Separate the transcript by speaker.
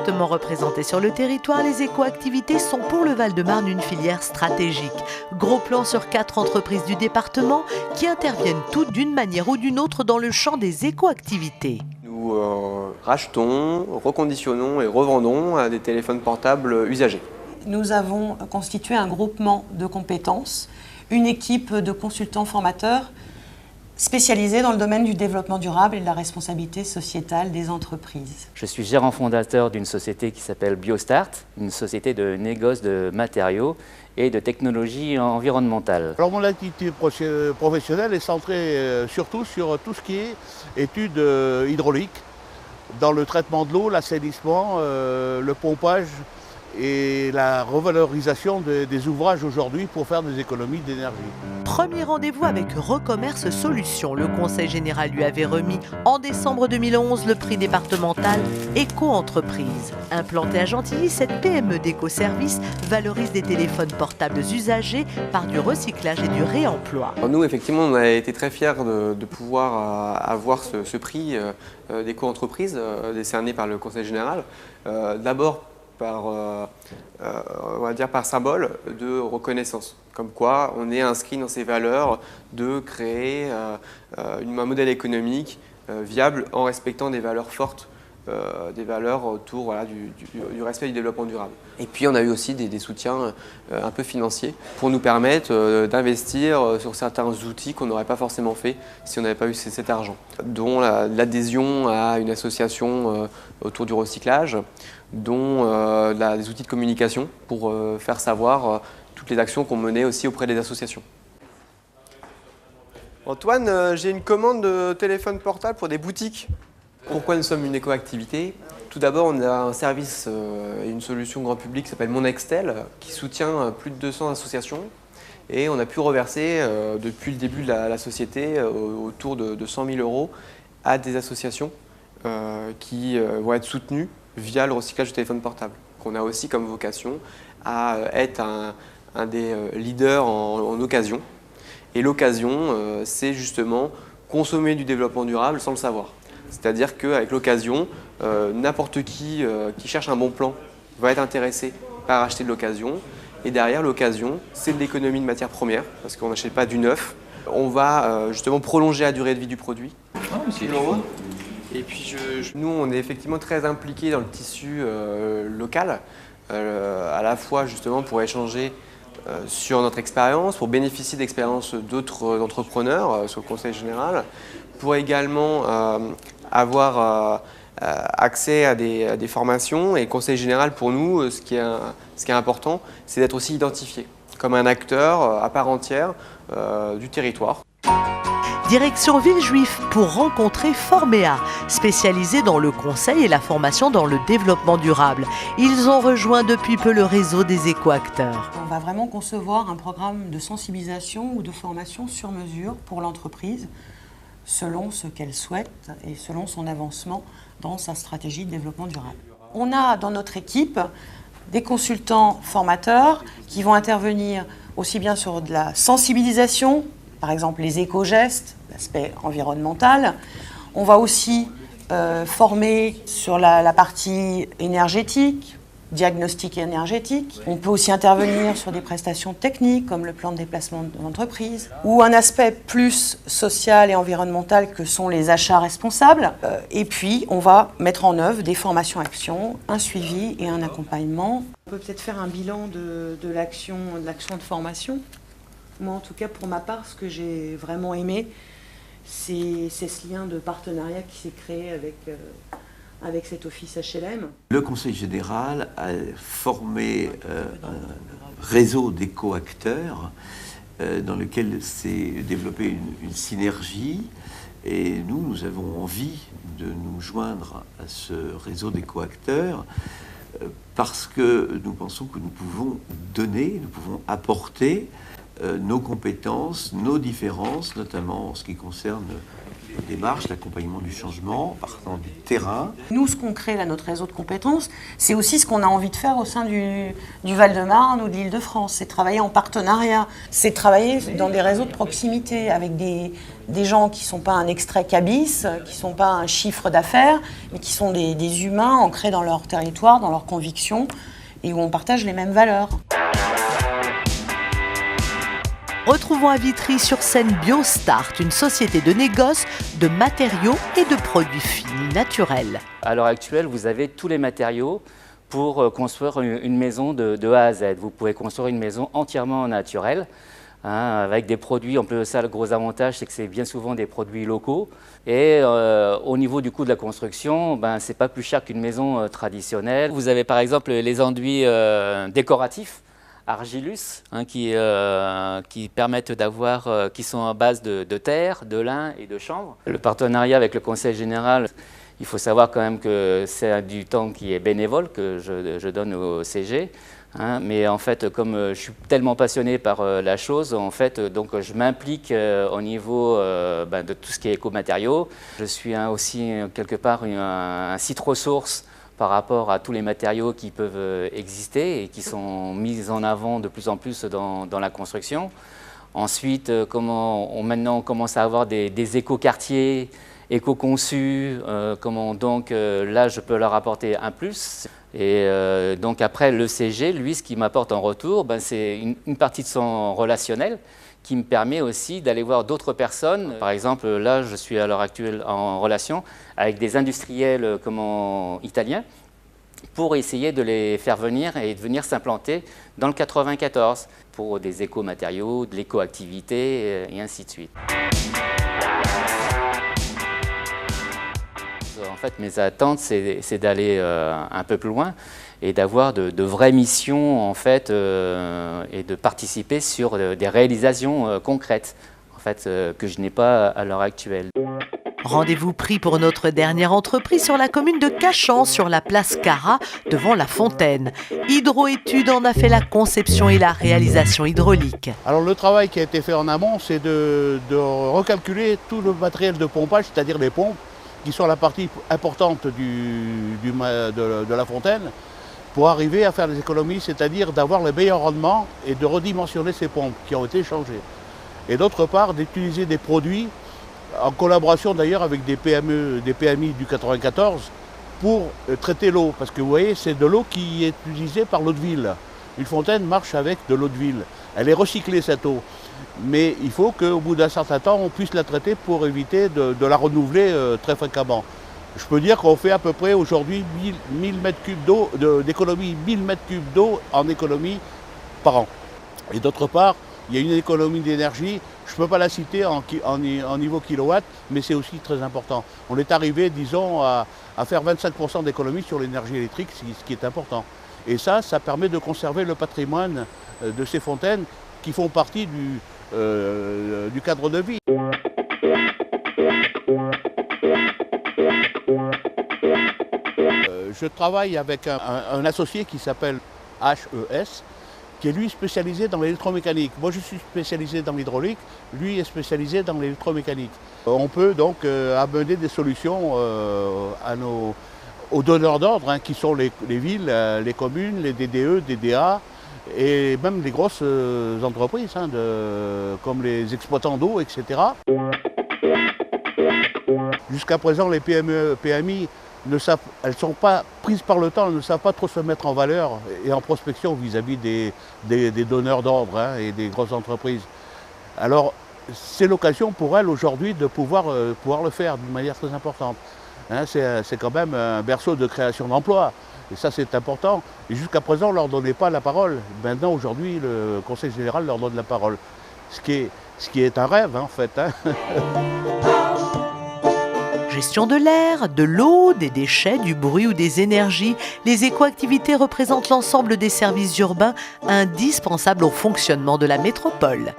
Speaker 1: départements représentés sur le territoire, les écoactivités sont pour le Val-de-Marne une filière stratégique. Gros plan sur 4 entreprises du département qui interviennent toutes d'une manière ou d'une autre dans le champ des écoactivités.
Speaker 2: Nous rachetons, reconditionnons et revendons des téléphones portables usagés.
Speaker 3: Nous avons constitué un groupement de compétences, une équipe de consultants formateurs spécialisés dans le domaine du développement durable et de la responsabilité sociétale des entreprises.
Speaker 4: Je suis gérant fondateur d'une société qui s'appelle Biostart, une société de négoce de matériaux et de technologies environnementales.
Speaker 5: Alors mon activité professionnelle est centrée surtout sur tout ce qui est études hydrauliques, dans le traitement de l'eau, l'assainissement, le pompage et la revalorisation des ouvrages aujourd'hui pour faire des économies d'énergie.
Speaker 1: Premier rendez-vous avec Recommerce Solutions. Le Conseil général lui avait remis en décembre 2011 le prix départemental Éco-entreprise. Implantée à Gentilly, cette PME d'éco-service valorise des téléphones portables usagés par du recyclage et du réemploi.
Speaker 2: Alors nous, effectivement, on a été très fiers de pouvoir avoir ce prix d'éco-entreprise décerné par le Conseil général. D'abord, on va dire par symbole de reconnaissance, comme quoi on est inscrit dans ces valeurs de créer un modèle économique viable en respectant des valeurs fortes, des valeurs autour du respect du développement durable. Et puis on a eu aussi des soutiens un peu financiers pour nous permettre d'investir sur certains outils qu'on n'aurait pas forcément fait si on n'avait pas eu cet argent, dont l'adhésion à une association autour du recyclage, dont des outils de communication pour faire savoir toutes les actions qu'on menait aussi auprès des associations. Antoine, j'ai une commande de téléphone portable pour des boutiques. Pourquoi nous sommes une écoactivité? Tout d'abord, on a un service et une solution grand public qui s'appelle Mon Nextel, qui soutient plus de 200 associations. Et on a pu reverser, depuis le début de la société, autour de 100 000 € à des associations qui vont être soutenues via le recyclage de téléphone portable. On a aussi comme vocation à être un des leaders en occasion. Et l'occasion, c'est justement consommer du développement durable sans le savoir. C'est-à-dire qu'avec l'occasion, n'importe qui cherche un bon plan va être intéressé par acheter de l'occasion. Et derrière l'occasion, c'est de l'économie de matières premières, parce qu'on n'achète pas du neuf. On va justement prolonger la durée de vie du produit. Et puis nous, on est effectivement très impliqués dans le tissu local, à la fois justement pour échanger sur notre expérience, pour bénéficier d'expériences d'autres entrepreneurs sur le Conseil général, pour également avoir accès à des formations. Et le Conseil général, pour nous, ce qui est important, c'est d'être aussi identifié comme un acteur à part entière du territoire.
Speaker 1: Direction Villejuif pour rencontrer Forméa, spécialisé dans le conseil et la formation dans le développement durable. Ils ont rejoint depuis peu le réseau des écoacteurs.
Speaker 3: On va vraiment concevoir un programme de sensibilisation ou de formation sur mesure pour l'entreprise, selon ce qu'elle souhaite et selon son avancement dans sa stratégie de développement durable. On a dans notre équipe des consultants formateurs qui vont intervenir aussi bien sur de la sensibilisation, par exemple les éco-gestes, l'aspect environnemental. On va aussi former sur la partie énergétique, diagnostic énergétique. On peut aussi intervenir sur des prestations techniques comme le plan de déplacement de l'entreprise ou un aspect plus social et environnemental que sont les achats responsables. Et puis, on va mettre en œuvre des formations-actions, un suivi et un accompagnement. On peut peut-être faire un bilan de l'action de formation. Moi, en tout cas, pour ma part, ce que j'ai vraiment aimé, c'est ce lien de partenariat qui s'est créé avec cet office HLM.
Speaker 6: Le Conseil général a formé un réseau d'éco-acteurs dans lequel s'est développée une synergie. Et nous avons envie de nous joindre à ce réseau d'éco-acteurs parce que nous pensons que nous pouvons donner, nous pouvons apporter nos compétences, nos différences, notamment en ce qui concerne les démarches, l'accompagnement du changement, partant du terrain.
Speaker 3: Nous, ce qu'on crée, là, notre réseau de compétences, c'est aussi ce qu'on a envie de faire au sein du Val-de-Marne ou de l'Île-de-France. C'est travailler en partenariat, c'est travailler dans des réseaux de proximité avec des gens qui ne sont pas un extrait cabis, qui ne sont pas un chiffre d'affaires, mais qui sont des humains ancrés dans leur territoire, dans leurs convictions, et où on partage les mêmes valeurs.
Speaker 1: Retrouvons à Vitry sur scène BioStart, une société de négoce de matériaux et de produits finis naturels.
Speaker 4: À l'heure actuelle, vous avez tous les matériaux pour construire une maison de A à Z. Vous pouvez construire une maison entièrement naturelle, avec des produits. En plus de ça, le gros avantage, c'est que c'est bien souvent des produits locaux. Et au niveau du coût de la construction, ce n'est pas plus cher qu'une maison traditionnelle. Vous avez par exemple les enduits décoratifs, Argilus, qui permettent d'avoir, qui sont à base de terre, de lin et de chanvre. Le partenariat avec le Conseil général, il faut savoir quand même que c'est du temps qui est bénévole que je donne au CG. Mais en fait, comme je suis tellement passionné par la chose, en fait, donc je m'implique au niveau de tout ce qui est écomatériaux. Je suis aussi quelque part un site ressource par rapport à tous les matériaux qui peuvent exister et qui sont mis en avant de plus en plus dans la construction. Ensuite, maintenant on commence à avoir des éco-quartiers, éco-conçus, comment donc là je peux leur apporter un plus. Et donc après le CG, lui, ce qui m'apporte en retour, c'est une partie de son relationnel qui me permet aussi d'aller voir d'autres personnes. Par exemple, là, je suis à l'heure actuelle en relation avec des industriels italiens pour essayer de les faire venir et de venir s'implanter dans le 94 pour des éco-matériaux, de l'éco-activité et ainsi de suite. En fait, mes attentes, c'est d'aller un peu plus loin et d'avoir de vraies missions en fait, et de participer sur des réalisations concrètes en fait, que je n'ai pas à l'heure actuelle.
Speaker 1: Rendez-vous pris pour notre dernière entreprise sur la commune de Cachan, sur la place Cara, devant la fontaine. Hydroétudes en a fait la conception et la réalisation hydraulique.
Speaker 5: Alors le travail qui a été fait en amont, c'est de recalculer tout le matériel de pompage, c'est-à-dire les pompes, qui sont la partie importante de la fontaine, pour arriver à faire des économies, c'est-à-dire d'avoir le meilleur rendement et de redimensionner ces pompes qui ont été changées. Et d'autre part, d'utiliser des produits, en collaboration d'ailleurs avec des PMI du 94, pour traiter l'eau. Parce que vous voyez, c'est de l'eau qui est utilisée par l'eau de ville. Une fontaine marche avec de l'eau de ville. Elle est recyclée, cette eau. Mais il faut qu'au bout d'un certain temps, on puisse la traiter pour éviter de la renouveler très fréquemment. Je peux dire qu'on fait à peu près aujourd'hui 1000 m3 d'eau, d'économie, 1000 m3 d'eau en économie par an. Et d'autre part, il y a une économie d'énergie, je ne peux pas la citer en niveau kilowatt, mais c'est aussi très important. On est arrivé, disons, à faire 25% d'économie sur l'énergie électrique, ce qui est important. Et ça permet de conserver le patrimoine de ces fontaines qui font partie du cadre de vie. Je travaille avec un associé qui s'appelle HES, qui est lui spécialisé dans l'électromécanique. Moi je suis spécialisé dans l'hydraulique, lui est spécialisé dans l'électromécanique. On peut donc amener des solutions aux donneurs d'ordre, qui sont les villes, les communes, les DDE, DDA, et même les grosses entreprises, comme les exploitants d'eau, etc. Jusqu'à présent, les PME, PMI, elles ne sont pas prises par le temps, elles ne savent pas trop se mettre en valeur et en prospection vis-à-vis des donneurs d'ordre et des grosses entreprises. Alors, c'est l'occasion pour elles aujourd'hui de pouvoir le faire d'une manière très importante. C'est quand même un berceau de création d'emplois. Et ça, c'est important. Et jusqu'à présent, on ne leur donnait pas la parole. Maintenant, aujourd'hui, le Conseil général leur donne la parole. Ce qui est un rêve, en fait.
Speaker 1: Gestion de l'air, de l'eau, des déchets, du bruit ou des énergies, les écoactivités représentent l'ensemble des services urbains indispensables au fonctionnement de la métropole.